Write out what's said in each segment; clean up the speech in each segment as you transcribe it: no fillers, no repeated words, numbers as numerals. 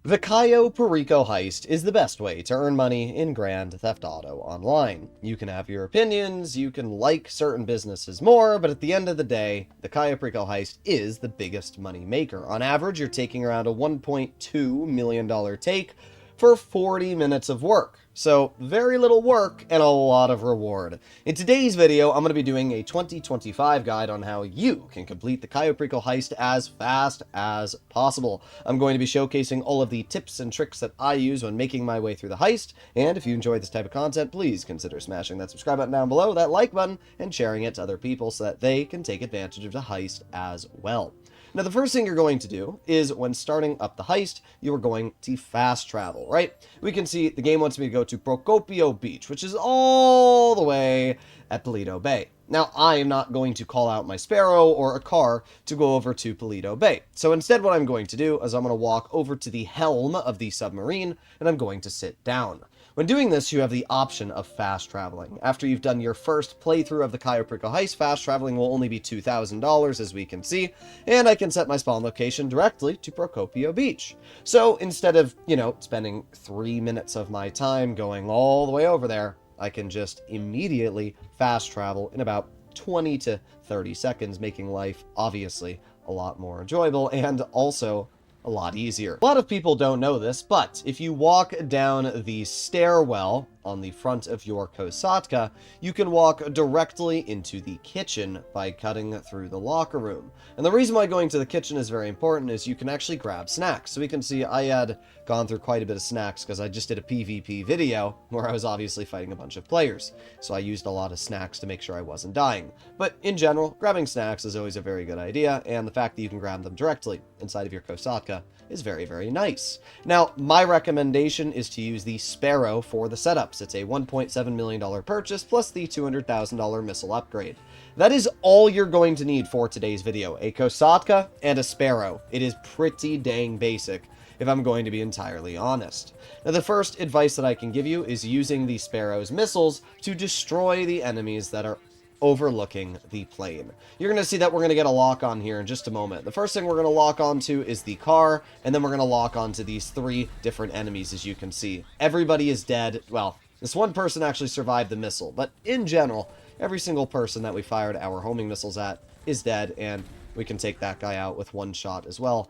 The Cayo Perico Heist is the best way to earn money in Grand Theft Auto Online. You can have your opinions, you can like certain businesses more, but at the end of the day, the Cayo Perico Heist is the biggest money maker. On average, you're taking around a $1.2 million take for 40 minutes of work. So very little work and a lot of reward. In today's video, I'm going to be doing a 2025 guide on how you can complete the Cayo Perico Heist as fast as possible. I'm going to be showcasing all of the tips and tricks that I use when making my way through the heist, and if you enjoy this type of content, please consider smashing that subscribe button down below, that like button, and sharing it to other people so that they can take advantage of the heist as well. Now, the first thing you're going to do is when starting up the heist, you are going to fast travel, right? We can see the game wants me to go to Procopio Beach, which is all the way at Paleto Bay. Now, I am not going to call out my Sparrow or a car to go over to Paleto Bay. So instead, what I'm going to do is I'm going to walk over to the helm of the submarine, and I'm going to sit down. When doing this, you have the option of fast traveling. After you've done your first playthrough of the Cayo Perico Heist, fast traveling will only be $2,000, as we can see, and I can set my spawn location directly to Procopio Beach. So instead of, spending 3 minutes of my time going all the way over there, I can just immediately fast travel in about 20 to 30 seconds, making life, obviously, a lot more enjoyable and also a lot easier. A lot of people don't know this, but if you walk down the stairwell on the front of your Kosatka, you can walk directly into the kitchen by cutting through the locker room. And the reason why going to the kitchen is very important is you can actually grab snacks. So we can see I had gone through quite a bit of snacks because I just did a PvP video where I was obviously fighting a bunch of players. So I used a lot of snacks to make sure I wasn't dying. But in general, grabbing snacks is always a very good idea, and the fact that you can grab them directly inside of your Kosatka is very, very nice. Now, my recommendation is to use the Sparrow for the setups. It's a $1.7 million purchase plus the $200,000 missile upgrade. That is all you're going to need for today's video. A Kosatka and a Sparrow. It is pretty dang basic, if I'm going to be entirely honest. Now, the first advice that I can give you is using the Sparrow's missiles to destroy the enemies that are overlooking the plane. You're going to see that we're going to get a lock on here in just a moment. The first thing we're going to lock onto is the car, and then we're going to lock onto these 3 different enemies, as you can see. Everybody is dead. Well, this one person actually survived the missile, but in general, every single person that we fired our homing missiles at is dead, and we can take that guy out with one shot as well.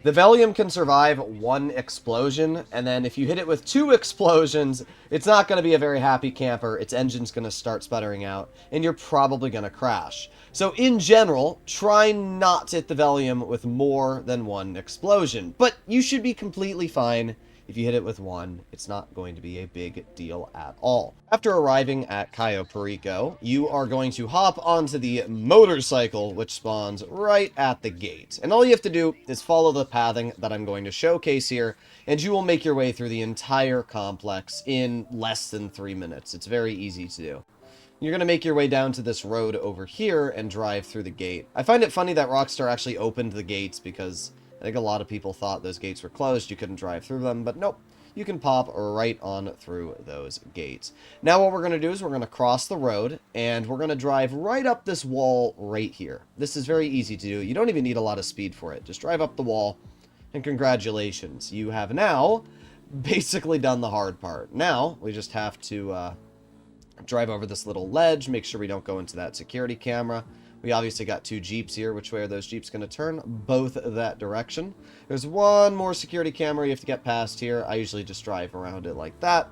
The Velium can survive 1 explosion, and then if you hit it with 2 explosions, it's not going to be a very happy camper. Its engine's going to start sputtering out, and you're probably going to crash. So in general, try not to hit the Velium with more than 1 explosion, but you should be completely fine. If you hit it with 1, it's not going to be a big deal at all. After arriving at Cayo Perico, you are going to hop onto the motorcycle, which spawns right at the gate. And all you have to do is follow the pathing that I'm going to showcase here, and you will make your way through the entire complex in less than 3 minutes. It's very easy to do. You're going to make your way down to this road over here and drive through the gate. I find it funny that Rockstar actually opened the gates because I think a lot of people thought those gates were closed, you couldn't drive through them, but nope, you can pop right on through those gates. Now what we're going to do is we're going to cross the road, and we're going to drive right up this wall right here. This is very easy to do. You don't even need a lot of speed for it. Just drive up the wall, and congratulations. You have now basically done the hard part. Now, we just have to drive over this little ledge, make sure we don't go into that security camera. We obviously got 2 Jeeps here. Which way are those Jeeps going to turn? Both that direction. There's 1 more security camera you have to get past here. I usually just drive around it like that.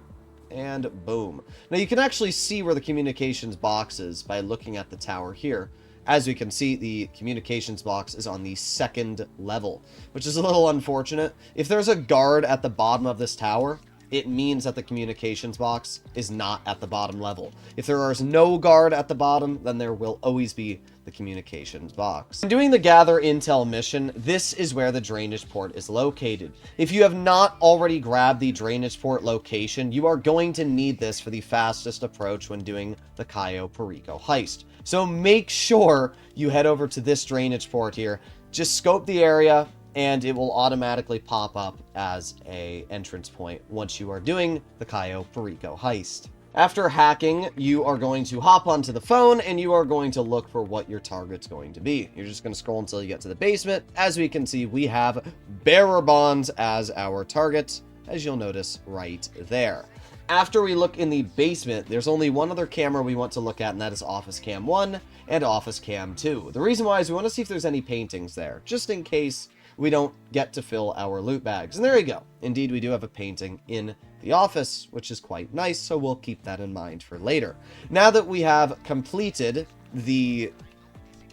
And boom. Now you can actually see where the communications box is by looking at the tower here. As we can see, the communications box is on the 2nd level, which is a little unfortunate. If there's a guard at the bottom of this tower, it means that the communications box is not at the bottom level. If there is no guard at the bottom, then there will always be the communications box. When doing the gather intel mission, this is where the drainage port is located. If you have not already grabbed the drainage port location, you are going to need this for the fastest approach when doing the Cayo Perico Heist. So make sure you head over to this drainage port here. Just scope the area, and it will automatically pop up as an entrance point once you are doing the Cayo Perico Heist. After hacking, you are going to hop onto the phone and you are going to look for what your target's going to be. You're just going to scroll until you get to the basement. As we can see, we have bearer bonds as our target, as you'll notice right there. After we look in the basement, there's only one other camera we want to look at, and that is Office Cam 1 and Office Cam 2. The reason why is we want to see if there's any paintings there, just in case we don't get to fill our loot bags. And there you go. Indeed, we do have a painting in the office, which is quite nice, so we'll keep that in mind for later. Now that we have completed the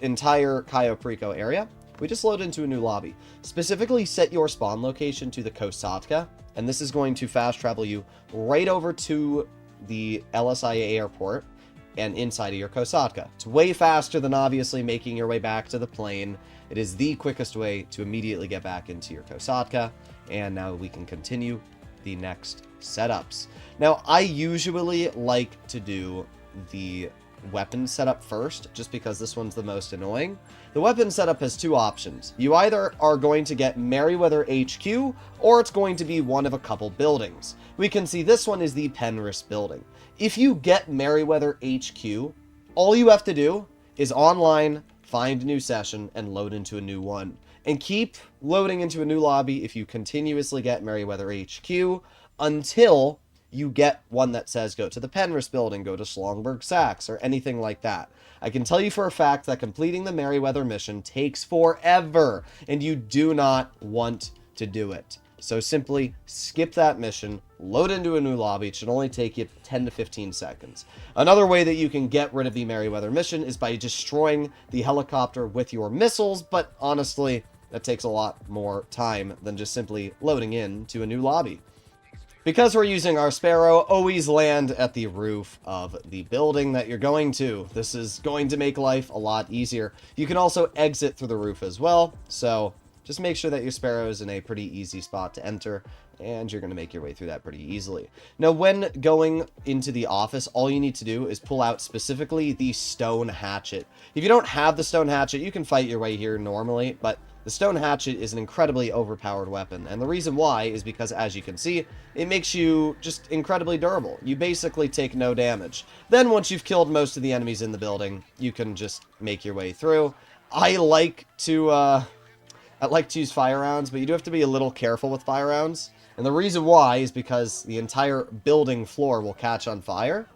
entire Cayo Perico area, we just load into a new lobby. Specifically, set your spawn location to the Kosatka, and this is going to fast travel you right over to the LSIA airport and inside of your Kosatka. It's way faster than obviously making your way back to the plane. It is the quickest way to immediately get back into your Kosatka, and now we can continue the next setups. Now, I usually like to do the weapon setup first, just because this one's the most annoying. The weapon setup has two options. You either are going to get Merryweather HQ, or it's going to be one of a couple buildings. We can see this one is the Penrith building. If you get Merryweather HQ, all you have to do is online find a new session and load into a new one. And keep loading into a new lobby if you continuously get Merryweather HQ until you get one that says go to the Penrith building, go to Schlongberg Sachs, or anything like that. I can tell you for a fact that completing the Merryweather mission takes forever, and you do not want to do it. So simply skip that mission, load into a new lobby. It should only take you 10 to 15 seconds. Another way that you can get rid of the Merryweather mission is by destroying the helicopter with your missiles, but honestly, that takes a lot more time than just simply loading in to a new lobby. Because we're using our Sparrow, always land at the roof of the building that you're going to. This is going to make life a lot easier. You can also exit through the roof as well, so just make sure that your Sparrow is in a pretty easy spot to enter, and you're going to make your way through that pretty easily. Now, when going into the office, all you need to do is pull out specifically the stone hatchet. If you don't have the stone hatchet, you can fight your way here normally, but the stone hatchet is an incredibly overpowered weapon, and the reason why is because, as you can see, it makes you just incredibly durable. You basically take no damage. Then, once you've killed most of the enemies in the building, you can just make your way through. I like to use fire rounds, but you do have to be a little careful with fire rounds. And the reason why is because the entire building floor will catch on fire,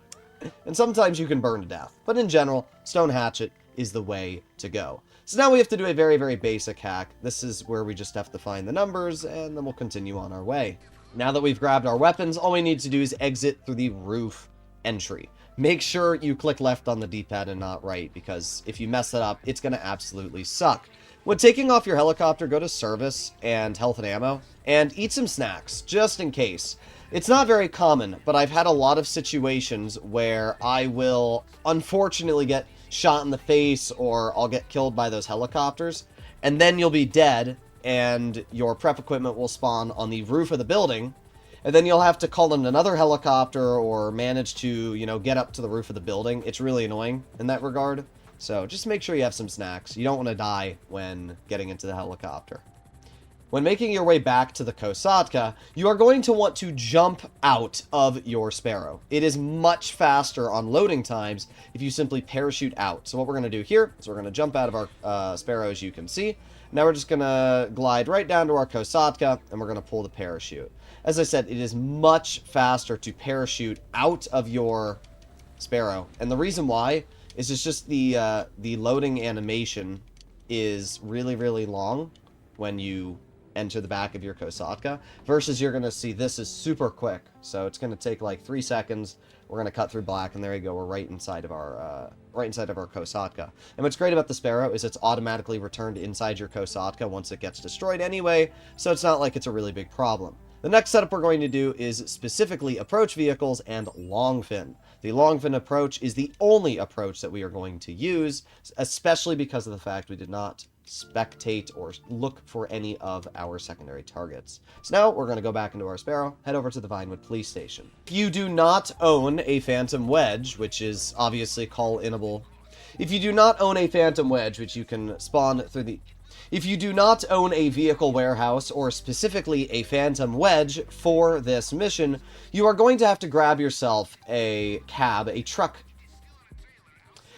and sometimes you can burn to death. But in general, stone hatchet is the way to go. So now we have to do a very, very basic hack. This is where we just have to find the numbers, and then we'll continue on our way. Now that we've grabbed our weapons, all we need to do is exit through the roof entry. Make sure you click left on the D-pad and not right, because if you mess that up, it's going to absolutely suck. When taking off your helicopter, go to service and health and ammo, and eat some snacks, just in case. It's not very common, but I've had a lot of situations where I will unfortunately get shot in the face, or I'll get killed by those helicopters, and then you'll be dead, and your prep equipment will spawn on the roof of the building, and then you'll have to call in another helicopter or manage to, get up to the roof of the building. It's really annoying in that regard. So just make sure you have some snacks. You don't want to die when getting into the helicopter. When making your way back to the Kosatka, you are going to want to jump out of your Sparrow. It is much faster on loading times if you simply parachute out. So what we're going to do here is we're going to jump out of our Sparrow, as you can see. Now we're just going to glide right down to our Kosatka, and we're going to pull the parachute. As I said, it is much faster to parachute out of your Sparrow. And the reason why is it's just the loading animation is really, really long when you enter the back of your Kosatka, versus you're going to see this is super quick. So it's going to take like 3 seconds. We're going to cut through black, and there you go. We're right inside of our Kosatka. And what's great about the Sparrow is it's automatically returned inside your Kosatka once it gets destroyed anyway, so it's not like it's a really big problem. The next setup we're going to do is specifically approach vehicles and long fin. The long fin approach is the only approach that we are going to use, especially because of the fact we did not spectate or look for any of our secondary targets. So now we're going to go back into our Sparrow, head over to the Vinewood Police Station. If you do not own a Phantom Wedge, which is obviously call-inable, if you do not own a Phantom Wedge, which you can spawn through the... If you do not own a vehicle warehouse, or specifically a phantom wedge for this mission, you are going to have to grab yourself a cab, a truck.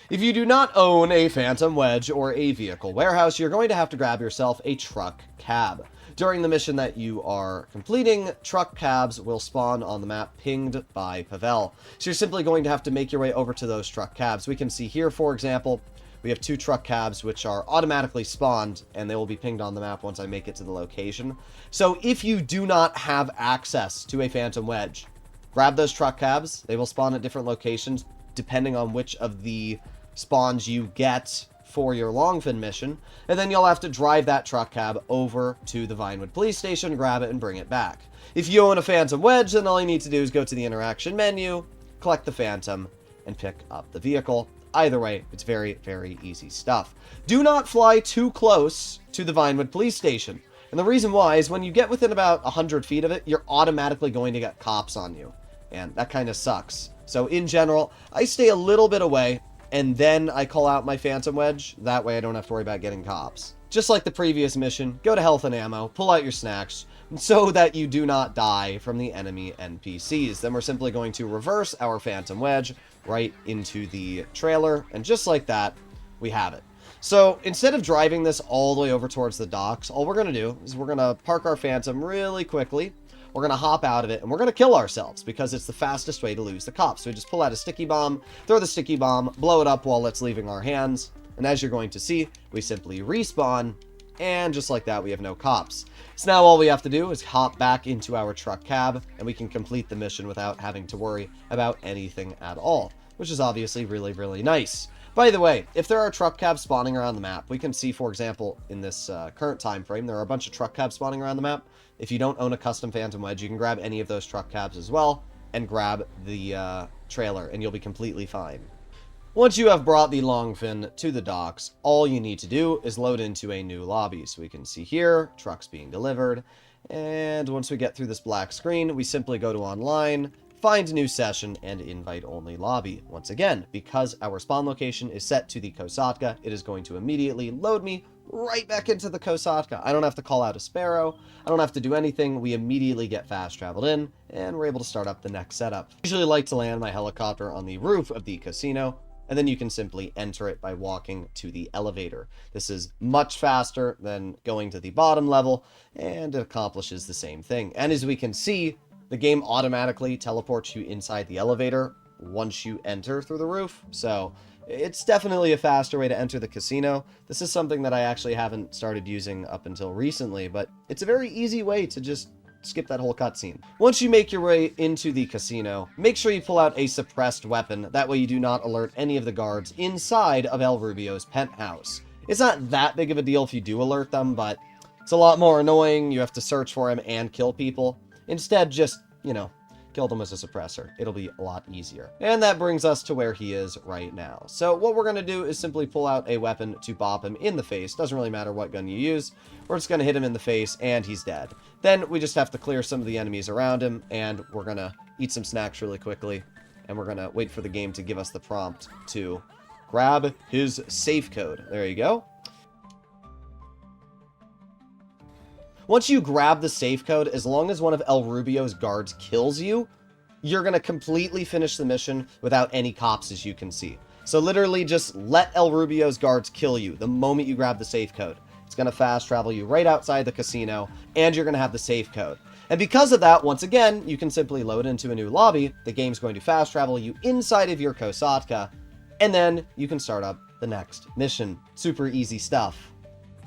If you do not own a phantom wedge or a vehicle warehouse, you're going to have to grab yourself a truck cab. During the mission that you are completing, truck cabs will spawn on the map pinged by Pavel. So you're simply going to have to make your way over to those truck cabs. We can see here, for example, we have 2 truck cabs which are automatically spawned, and they will be pinged on the map once I make it to the location. So if you do not have access to a phantom wedge, grab those truck cabs. They will spawn at different locations depending on which of the spawns you get for your Longfin mission, and then you'll have to drive that truck cab over to the Vinewood police station, grab it, and bring it back. If you own a phantom wedge, then all you need to do is go to the interaction menu, collect the phantom, and pick up the vehicle. Either way, it's very, very easy stuff. Do not fly too close to the Vinewood police station. And the reason why is when you get within about 100 feet of it, you're automatically going to get cops on you. And that kind of sucks. So in general, I stay a little bit away, and then I call out my phantom wedge. That way I don't have to worry about getting cops. Just like the previous mission, go to health and ammo, pull out your snacks, so that you do not die from the enemy NPCs. Then we're simply going to reverse our phantom wedge right into the trailer, and just like that, we have it. So instead of driving this all the way over towards the docks, all we're going to do is we're going to park our phantom really quickly. We're going to hop out of it, and we're going to kill ourselves, because it's the fastest way to lose the cops. So we just pull out a sticky bomb, throw the sticky bomb, blow it up while it's leaving our hands, and as you're going to see, we simply respawn, and just like that, we have no cops. So now all we have to do is hop back into our truck cab, and we can complete the mission without having to worry about anything at all, which is obviously really, really nice. By the way, if there are truck cabs spawning around the map, we can see, for example, in this current time frame, there are a bunch of truck cabs spawning around the map. If you don't own a custom phantom wedge, you can grab any of those truck cabs as well, and grab the trailer, and you'll be completely fine. Once you have brought the Longfin to the docks, all you need to do is load into a new lobby. So we can see here, trucks being delivered, and once we get through this black screen, we simply go to online, find a new session, and invite-only lobby. Once again, because our spawn location is set to the Kosatka, it is going to immediately load me right back into the Kosatka. I don't have to call out a sparrow. I don't have to do anything. We immediately get fast traveled in, and we're able to start up the next setup. I usually like to land my helicopter on the roof of the casino, and then you can simply enter it by walking to the elevator. This is much faster than going to the bottom level, and it accomplishes the same thing. And as we can see, the game automatically teleports you inside the elevator once you enter through the roof. So it's definitely a faster way to enter the casino. This is something that I actually haven't started using up until recently, but it's a very easy way to just skip that whole cutscene. Once you make your way into the casino, make sure you pull out a suppressed weapon. That way you do not alert any of the guards inside of El Rubio's penthouse. It's not that big of a deal if you do alert them, but it's a lot more annoying. You have to search for him and kill people. Instead, just, kill them as a suppressor. It'll be a lot easier. And that brings us to where he is right now. So what we're going to do is simply pull out a weapon to bop him in the face. Doesn't really matter what gun you use. We're just going to hit him in the face, and he's dead. Then we just have to clear some of the enemies around him, and we're going to eat some snacks really quickly, and we're going to wait for the game to give us the prompt to grab his safe code. There you go. Once you grab the safe code, as long as one of El Rubio's guards kills you, you're going to completely finish the mission without any cops, as you can see. So literally just let El Rubio's guards kill you the moment you grab the safe code. It's going to fast travel you right outside the casino, and you're going to have the safe code. And because of that, once again, you can simply load into a new lobby. The game's going to fast travel you inside of your Kosatka, and then you can start up the next mission. Super easy stuff.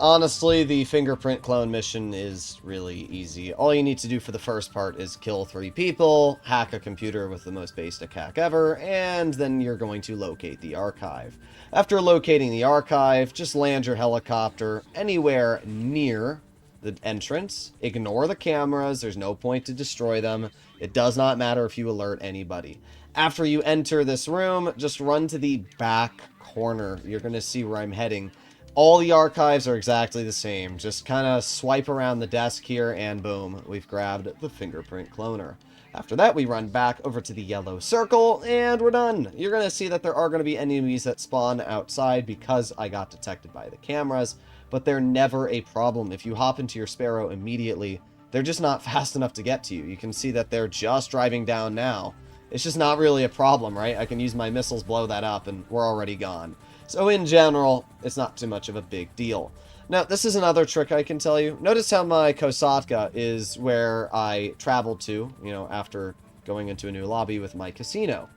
Honestly, the fingerprint clone mission is really easy. All you need to do for the first part is kill 3 people, hack a computer with the most basic hack ever, and then you're going to locate the archive. After locating the archive, just land your helicopter anywhere near the entrance. Ignore the cameras. There's no point to destroy them. It does not matter if you alert anybody. After you enter this room, just run to the back corner. You're going to see where I'm heading. All the archives are exactly the same. Just kind of swipe around the desk here, and boom, we've grabbed the fingerprint cloner. After that, we run back over to the yellow circle, and we're done. You're going to see that there are going to be enemies that spawn outside because I got detected by the cameras, but they're never a problem. If you hop into your Sparrow immediately, they're just not fast enough to get to you. You can see that they're just driving down now. It's just not really a problem, right? I can use my missiles, blow that up, and we're already gone. So in general, it's not too much of a big deal. Now, this is another trick I can tell you. Notice how my Kosatka is where I traveled to, after going into a new lobby with my casino.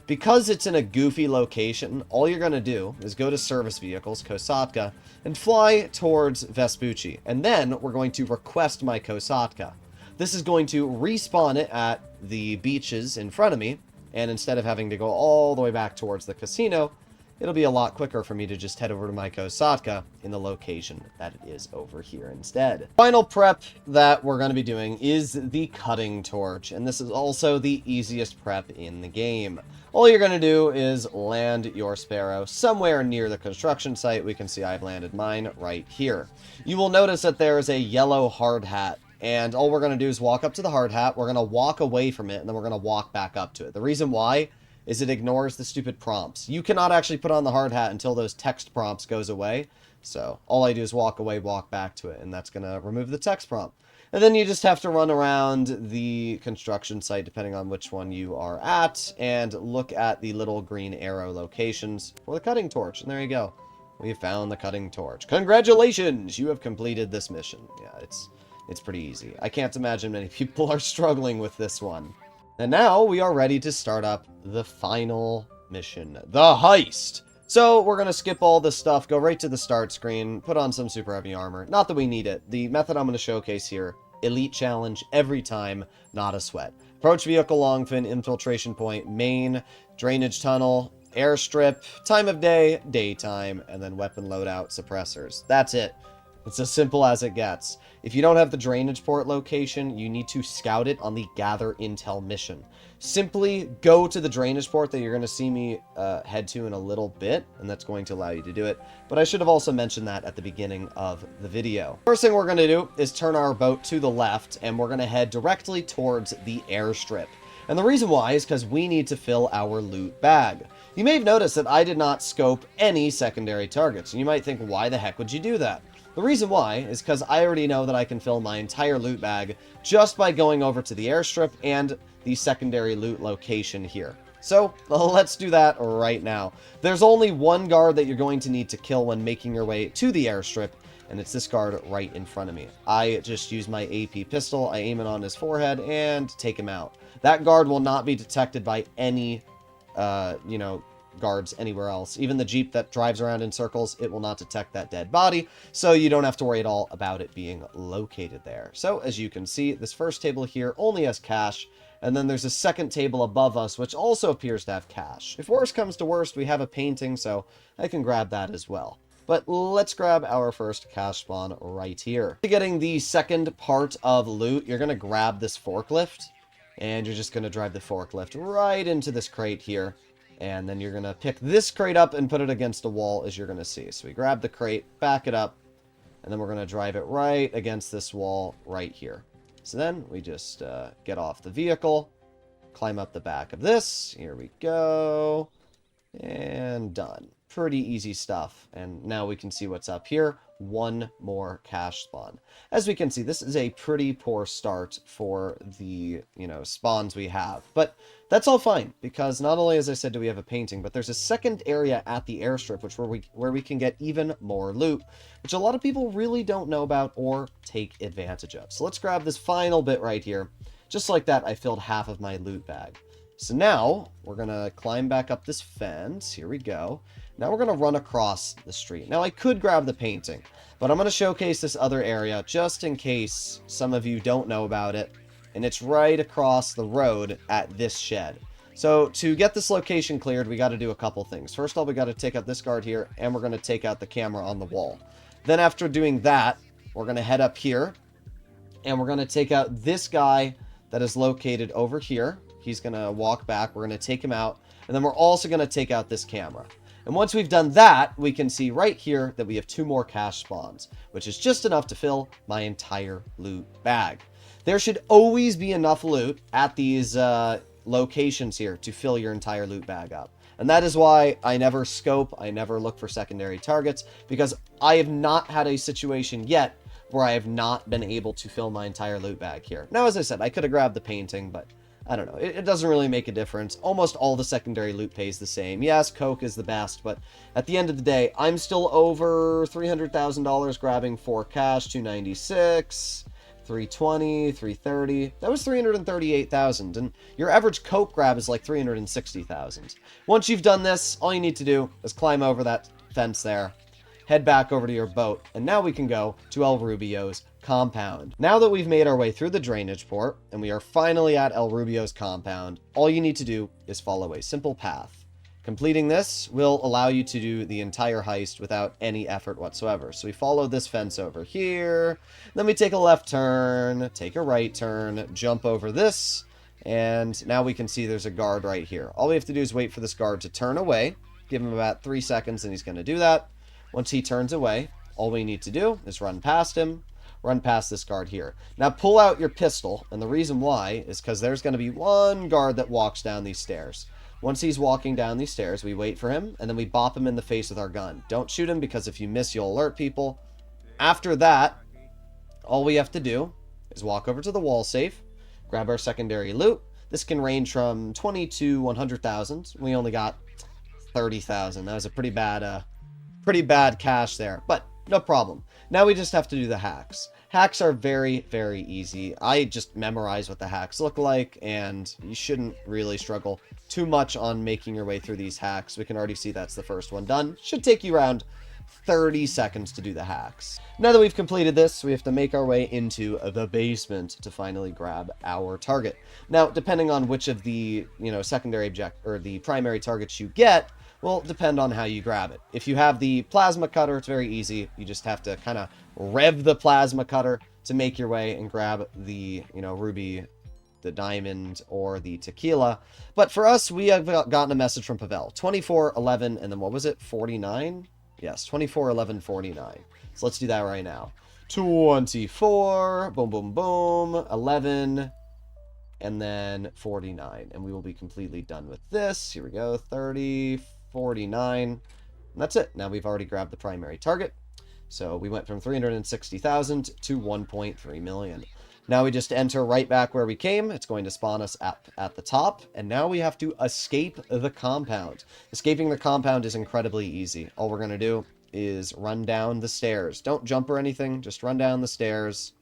Because it's in a goofy location, all you're going to do is go to Service Vehicles, Kosatka, and fly towards Vespucci. And then we're going to request my Kosatka. This is going to respawn it at the beaches in front of me, and instead of having to go all the way back towards the casino, it'll be a lot quicker for me to just head over to my Kosatka in the location that it is over here instead. Final prep that we're going to be doing is the cutting torch, and this is also the easiest prep in the game. All you're going to do is land your Sparrow somewhere near the construction site. We can see I've landed mine right here. You will notice that there is a yellow hard hat, and all we're going to do is walk up to the hard hat, we're going to walk away from it, and then we're going to walk back up to it. The reason why is it ignores the stupid prompts. You cannot actually put on the hard hat until those text prompts goes away. So all I do is walk away, walk back to it, and that's going to remove the text prompt. And then you just have to run around the construction site, depending on which one you are at, and look at the little green arrow locations for the cutting torch. And there you go. We have found the cutting torch. Congratulations! You have completed this mission. Yeah, it's pretty easy. I can't imagine many people are struggling with this one. And now we are ready to start up the final mission, the heist. So we're going to skip all this stuff, go right to the start screen, put on some super heavy armor. Not that we need it. The method I'm going to showcase here, elite challenge every time, not a sweat. Approach vehicle longfin, infiltration point, main, drainage tunnel, airstrip, time of day, daytime, and then weapon loadout suppressors. That's it. It's as simple as it gets. If you don't have the drainage port location, you need to scout it on the gather intel mission. Simply go to the drainage port that you're going to see me head to in a little bit, and that's going to allow you to do it. But I should have also mentioned that at the beginning of the video. First thing we're going to do is turn our boat to the left, and we're going to head directly towards the airstrip. And the reason why is because we need to fill our loot bag. You may have noticed that I did not scope any secondary targets, and you might think, why the heck would you do that? The reason why is because I already know that I can fill my entire loot bag just by going over to the airstrip and the secondary loot location here. So let's do that right now. There's only one guard that you're going to need to kill when making your way to the airstrip, and it's this guard right in front of me. I just use my AP pistol, I aim it on his forehead, and take him out. That guard will not be detected by any, guards anywhere else. Even the Jeep that drives around in circles, it will not detect that dead body, so you don't have to worry at all about it being located there. So as you can see, this first table here only has cash, and then there's a second table above us which also appears to have cash. If worst comes to worst, we have a painting, so I can grab that as well. But let's grab our first cash spawn right here. Getting the second part of loot, you're going to grab this forklift, and you're just going to drive the forklift right into this crate here. And then you're going to pick this crate up and put it against a wall, as you're going to see. So we grab the crate, back it up, and then we're going to drive it right against this wall right here. So then we just get off the vehicle, climb up the back of this. Here we go. And done. Pretty easy stuff. And now we can see what's up here. One more cash spawn. As we can see, this is a pretty poor start for the, spawns we have. But that's all fine, because not only, as I said, do we have a painting, but there's a second area at the airstrip where we can get even more loot, which a lot of people really don't know about or take advantage of. So let's grab this final bit right here. Just like that, I filled half of my loot bag. So now we're going to climb back up this fence. Here we go. Now we're going to run across the street. Now I could grab the painting, but I'm going to showcase this other area just in case some of you don't know about it. And it's right across the road at this shed. So to get this location cleared, we got to do a couple things. First of all, we got to take out this guard here, and we're going to take out the camera on the wall. Then after doing that, we're going to head up here, and we're going to take out this guy that is located over here. He's going to walk back. We're going to take him out, and then we're also going to take out this camera. And once we've done that, we can see right here that we have 2 more cash spawns, which is just enough to fill my entire loot bag. There should always be enough loot at these locations here to fill your entire loot bag up. And that is why I never scope, I never look for secondary targets, because I have not had a situation yet where I have not been able to fill my entire loot bag here. Now, as I said, I could have grabbed the painting, but I don't know. It doesn't really make a difference. Almost all the secondary loot pays the same. Yes, Coke is the best, but at the end of the day, I'm still over $300,000 grabbing 4 cash, 296, 320, 330. That was 338,000, and your average Coke grab is like 360,000. Once you've done this, all you need to do is climb over that fence there, head back over to your boat, and now we can go to El Rubio's compound. Now that we've made our way through the drainage port, and we are finally at El Rubio's compound, all you need to do is follow a simple path. Completing this will allow you to do the entire heist without any effort whatsoever. So we follow this fence over here, then we take a left turn, take a right turn, jump over this, and now we can see there's a guard right here. All we have to do is wait for this guard to turn away, give him about 3 seconds, and he's going to do that. Once he turns away, all we need to do is run past him, run past this guard here. Now pull out your pistol, and the reason why is because there's going to be one guard that walks down these stairs. Once he's walking down these stairs, we wait for him, and then we bop him in the face with our gun. Don't shoot him, because if you miss, you'll alert people. After that, all we have to do is walk over to the wall safe, grab our secondary loot. This can range from 20 to 100,000. We only got 30,000. That was a pretty bad cash there, but no problem. Now we just have to do the hacks. Hacks are very, very easy. I just memorize what the hacks look like, and you shouldn't really struggle too much on making your way through these hacks. We can already see that's the first one done. Should take you around 30 seconds to do the hacks. Now that we've completed this, we have to make our way into the basement to finally grab our target. Now, depending on which of the, secondary or the primary targets you get, will depend on how you grab it. If you have the plasma cutter, it's very easy. You just have to kind of rev the plasma cutter to make your way and grab the, ruby, the diamond, or the tequila. But for us, we have gotten a message from Pavel. 2411, and then what was it? 49? Yes, 2411, 49. So let's do that right now. 24, boom, boom, boom, 11, and then 49. And we will be completely done with this. Here we go, 30, 49. And that's it. Now we've already grabbed the primary target. So we went from 360,000 to 1.3 million. Now we just enter right back where we came. It's going to spawn us at the top. And now we have to escape the compound. Escaping the compound is incredibly easy. All we're going to do is run down the stairs. Don't jump or anything. Just run down the stairs.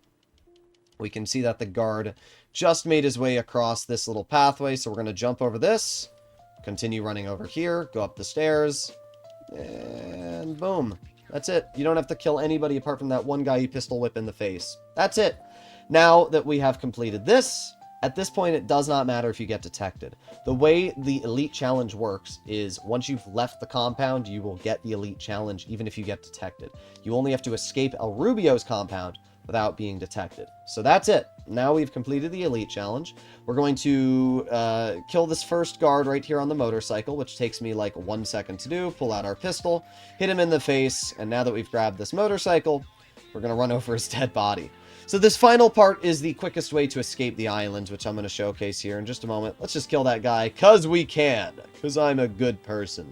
We can see that the guard just made his way across this little pathway. So we're going to jump over this. Continue running over here. Go up the stairs. And boom. That's it. You don't have to kill anybody apart from that one guy you pistol whip in the face. That's it. Now that we have completed this, at this point it does not matter if you get detected. The way the Elite Challenge works is once you've left the compound, you will get the Elite Challenge even if you get detected. You only have to escape El Rubio's compound without being detected. So that's it. Now we've completed the Elite Challenge. We're going to kill this first guard right here on the motorcycle, which takes me like 1 second to do. Pull out our pistol, hit him in the face, and now that we've grabbed this motorcycle, we're going to run over his dead body. So this final part is the quickest way to escape the island, which I'm going to showcase here in just a moment. Let's just kill that guy, because we can, because I'm a good person.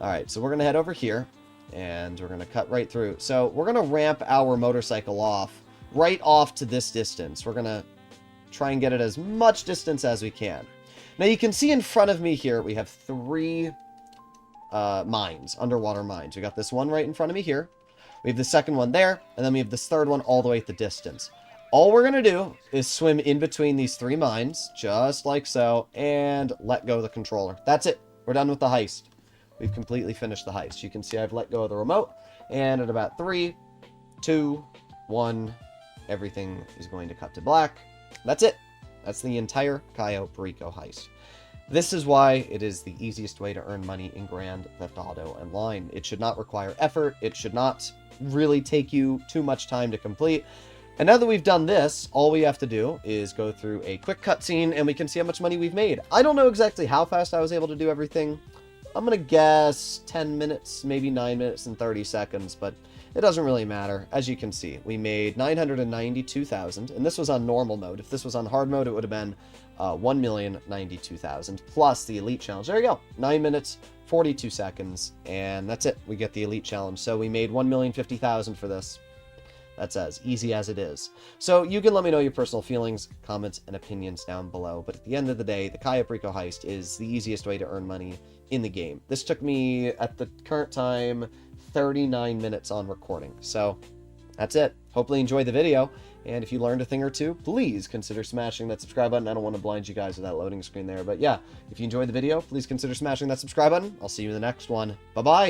Alright, so we're going to head over here, and we're going to cut right through. So we're going to ramp our motorcycle off, right off to this distance. We're going to try and get it as much distance as we can. Now you can see in front of me here, we have 3 mines, underwater mines. We got this one right in front of me here. We have the second one there, and then we have this third one all the way at the distance. All we're going to do is swim in between these 3 mines, just like so, and let go of the controller. That's it. We're done with the heist. We've completely finished the heist. You can see I've let go of the remote, and at about 3, 2, 1, everything is going to cut to black. That's it. That's the entire Cayo Perico heist. This is why it is the easiest way to earn money in Grand Theft Auto Online. It should not require effort. It should not really take you too much time to complete. And now that we've done this, all we have to do is go through a quick cutscene and we can see how much money we've made. I don't know exactly how fast I was able to do everything. I'm going to guess 10 minutes, maybe 9 minutes and 30 seconds, but it doesn't really matter. As you can see, we made 992,000, and this was on normal mode. If this was on hard mode, it would have been 1,092,000 plus the elite challenge. There you go, 9 minutes, 42 seconds, and that's it. We get the elite challenge. So we made 1,050,000 for this. That's as easy as it is. So you can let me know your personal feelings, comments, and opinions down below. But at the end of the day, the Cayo Perico Heist is the easiest way to earn money in the game. This took me, at the current time, 39 minutes on recording. So that's it. Hopefully you enjoyed the video. And if you learned a thing or two, please consider smashing that subscribe button. I don't want to blind you guys with that loading screen there. But yeah, if you enjoyed the video, please consider smashing that subscribe button. I'll see you in the next one. Bye-bye.